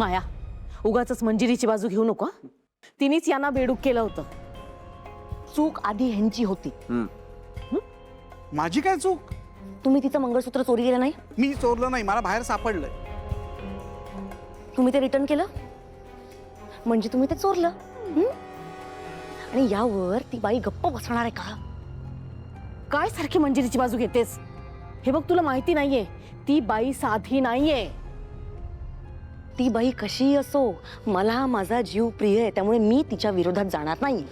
माया, उगाचच मंजिरीची बाजू घेऊ नको हं? तिनेच यांना बेडूक केलं होतं. चूक आधी ह्यांची होती. माझी काय चूक? तुम्ही तिचं मंगळसूत्र चोरी केलं नाही. मी चोरलं नाही, मला बाहेर सापडलंय. तुम्ही ते रिटर्न केलं म्हणजे तुम्ही ते चोरलं. आणि यावर ती बाई गप्प बसणार आहे का? काय सारखी मंजिरीची बाजू घेतेस? हे बघ, तुला माहिती नाहीये, ती बाई साधी नाहीये. ती बाई कशी असो, मला माझा जीव प्रिय आहे, त्यामुळे मी तिच्या विरोधात जाणार नाही.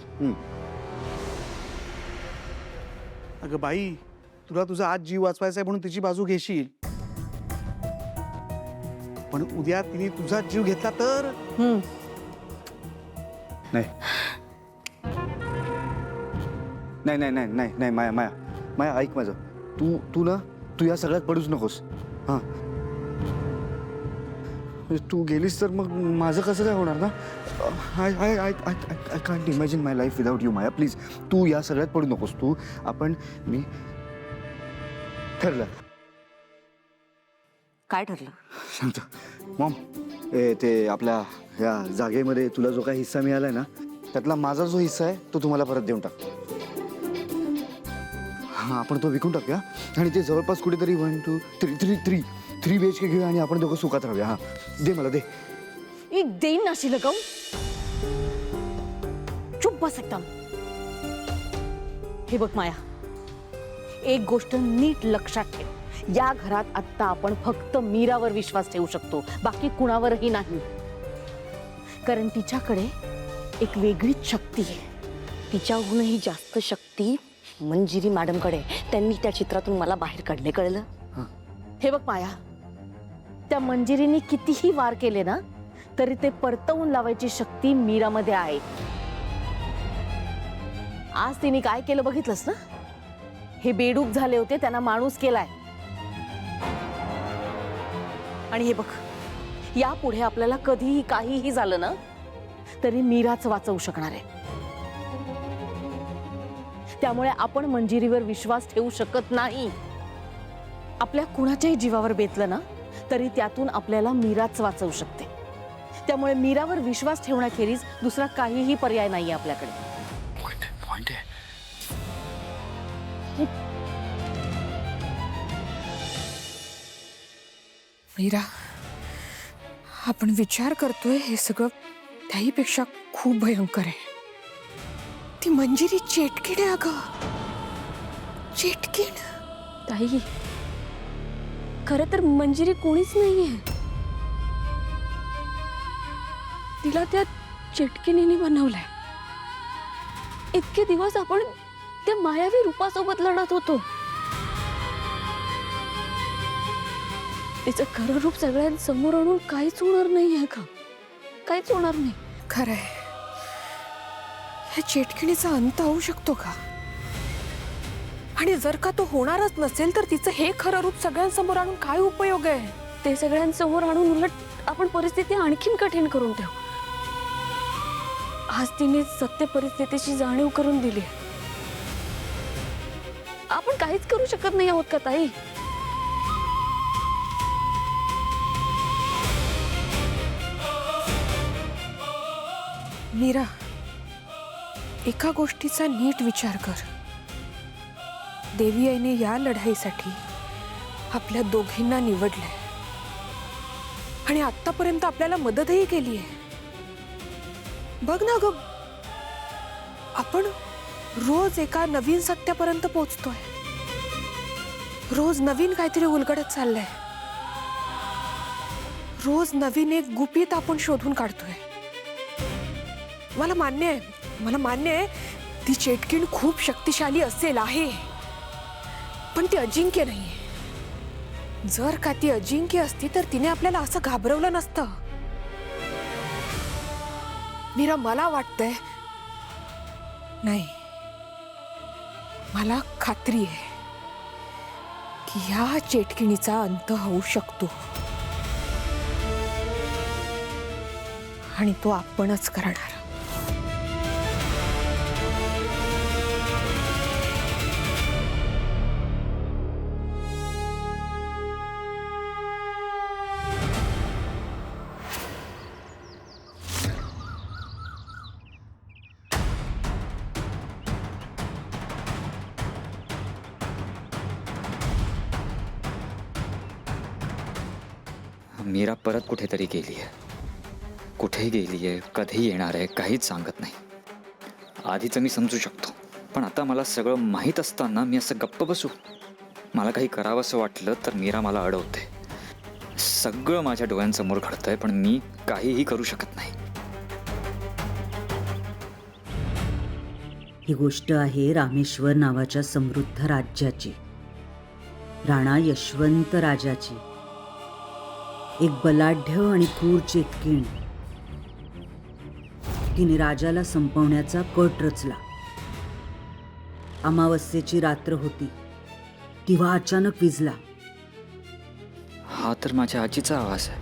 अगं बाई, तुला तुझा आज जीव वाचवायचा आहे म्हणून तिची बाजू घेशील, पण उद्या तिने तुझा जीव घेतला तर? नाही नाही नाही नाही नाही नाही माया माया माया ऐक माझं. तू ना तू या सगळ्यात पडूच नकोस. हां, तू गेलीस तर मग माझं कसं काय होणार ना? I I I I can't imagine my life without you. Maya please, तू या सगळ्यात पडू नकोस. मी ठरलं. काय ठरलं? सांगतो मॉम. ते आपल्या या जागेमध्ये तुला जो काही हिस्सा मिळालाय ना, त्यातला माझा जो हिस्सा आहे तो तुम्हाला परत देऊन टाक. हां, आपण तो विकून टाकूया आणि ते जवळपास कुठेतरी 1 2 3 BHK घेऊया आणि आपण दोघं सुखात राहूया. हां, दे मला, दे. एक देईन नाशी लगाऊ. चुप बस एकदम. हे बघ माया, एक गोष्ट नीट लक्षात ठेव. या घरात आत्ता आपण फक्त मीरावर विश्वास ठेवू शकतो, बाकी कुणावरही नाही. कारण तिच्याकडे एक वेगळीच शक्ती आहे. तिच्याहूनही जास्त शक्ती मंजिरी मॅडमकडे. त्यांनी त्या चित्रातून मला बाहेर काढले, कळलं? हे बघ माया, त्या मंजिरीने कितीही वार केले ना, तरी ते परतवून लावायची शक्ती मीरामध्ये आहे. आज तिने काय केलं बघितलंस ना? हे बेडूक झाले होते, त्यांना माणूस केलाय. आणि हे बघ, यापुढे आपल्याला कधीही काहीही झालं ना, तरी मीराच वाचवू शकणार आहे. त्यामुळे आपण मंजिरीवर विश्वास ठेवू शकत नाही. आपल्या कुणाच्याही जीवावर बेतलं ना, तरी त्यातून आपल्याला मीराच वाचवू शकते. त्यामुळे मीरावर विश्वास ठेवण्याखेरीज दुसरा काहीही पर्याय नाहीये आपल्याकडे. पॉइंट आहे. मीरा, आपण विचार करतोय हे सगळं त्याहीपेक्षा खूप भयंकर आहे. ती मंजिरी चेटकीण आहे अगं, चेटकीण. ताई, खरं तर मंजिरी कोणीच नाहीये. तिला त्या चेटकिणीने बनवलंय. इतके दिवस आपण त्या मायावी रूपासोबत लढत होतो. तिचं खरं रूप सगळ्यांसमोर आणून काहीच होणार नाहीये का? काहीच होणार नाही. खरंय, ह्या चेटकिणीचा अंत होऊ शकतो का? आणि जर का तो होणारच नसेल तर तिचं हे खरं रूप सगळ्यांसमोर आणून काय उपयोग आहे? ते सगळ्यांसमोर आणून उलट आपण परिस्थिती आणखीन कठीण करून ठेवू. आज तिने सत्य परिस्थितीची जाणीव करून दिली. आपण काहीच करू शकत नाही आहोत का ताई? मीरा, एका गोष्टीचा नीट विचार कर. देवी आईने या लढाईसाठी आपल्या दोघींना निवडलंय आणि आतापर्यंत आपल्याला मदतही केली आहे. बघ ना ग, आपण रोज एका नवीन सत्यापर्यंत पोहोचतोय. रोज नवीन काहीतरी उलगडत चाललंय. रोज नवीन एक गुपित आपण शोधून काढतोय. मला मान्य आहे ती चेटकीण खूप शक्तिशाली असेल आहे, पण ती अजिंक्य नाहीये. जर का ती अजिंक्य असती तर तिने आपल्याला असं घाबरवलं नसतं. मीरा, मला वाटतंय, नाही, मला खात्री आहे की ह्या चेटकिणीचा अंत होऊ शकतो आणि तो आपणच करणार. मीरा परत कुठेतरी गेली आहे. कुठे गेली आहे, कधी येणार आहे, काहीच सांगत नाही. आधीचं मी समजू शकतो, पण आता मला सगळं माहीत असताना मी असं गप्प बसू? मला काही करावं असं वाटलं तर मीरा मला अडवते. सगळं माझ्या डोळ्यांसमोर घडतंय, पण मी काहीही करू शकत नाही. ही गोष्ट आहे रामेश्वर नावाच्या समृद्ध राज्याची, राणा यशवंत राजाची. एक बलाढ्य आणि क्रूर चेटकीण. तिने राजाला संपवण्याचा कट रचला. अमावस्येची रात्र होती. दिवा अचानक विझला. हा तर माझ्या आजीचा आवाज आहे.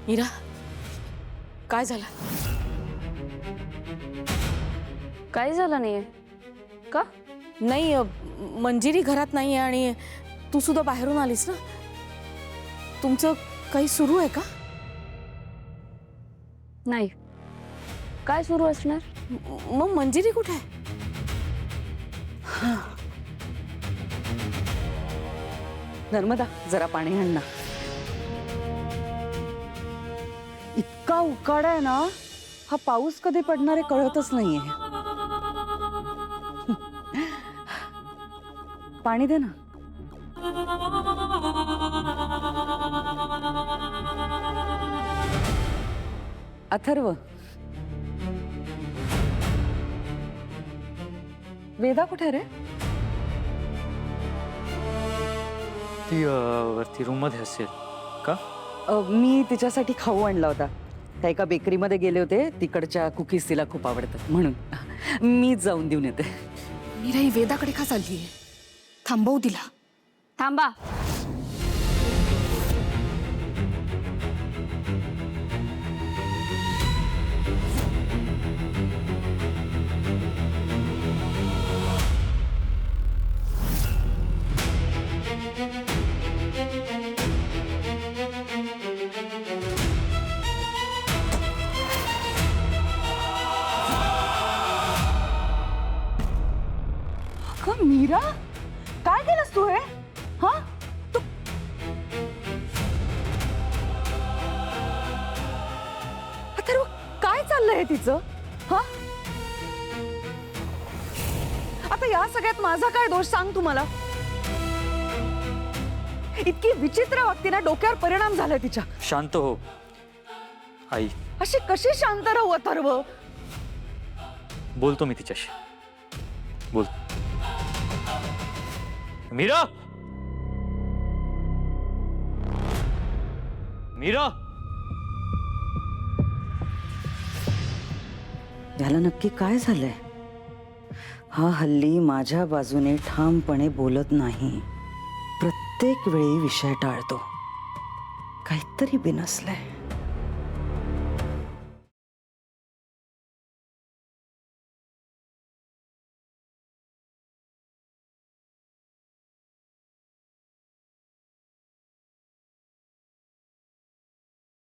मीरा, काय झालं? काही झालं नाहीये का? नाही, मंजिरी घरात नाही आहे आणि तू सुद्धा बाहेरून आलीस ना. तुमचं काही सुरू आहे का? नाही. काय सुरू असणार? मग मंजिरी कुठे आहे? नर्मदा, जरा पाणी आण ना. इतका उकाडा आहे ना, हा पाऊस कधी पडणार आहे कळतच नाहीये. पाणी दे ना. अथर्व, वेदा कुठे रे? ती वरती रूममध्ये असेल का? मी तिच्यासाठी खाऊ आणला होता. त्या एका बेकरीमध्ये गेले होते, तिकडच्या कुकीज तिला खूप आवडतात म्हणून. मी जाऊन देऊन येते. मीरा ही वेदाकडे का चाललीये? थांबवू तिला. थांबा. अगं मीरा, काय केलंस तू हे? हा, तू अथर्व, काय चाललंय तिचं? हा, आता या सगळ्यात माझा काय दोष सांग तू मला. इतकी विचित्र वागते ना, डोक्यावर परिणाम झालाय तिच्या. शांत हो आई. अशी कशी शांत राहू अथर्व? बोलतो मी तिच्याशी. बोल. मीरा, मीरा. याला नक्की काय झालंय? हा हल्ली माझ्या बाजूने ठामपणे बोलत नाही. प्रत्येक वेळी विषय टाळतो. काहीतरी बिनसलंय.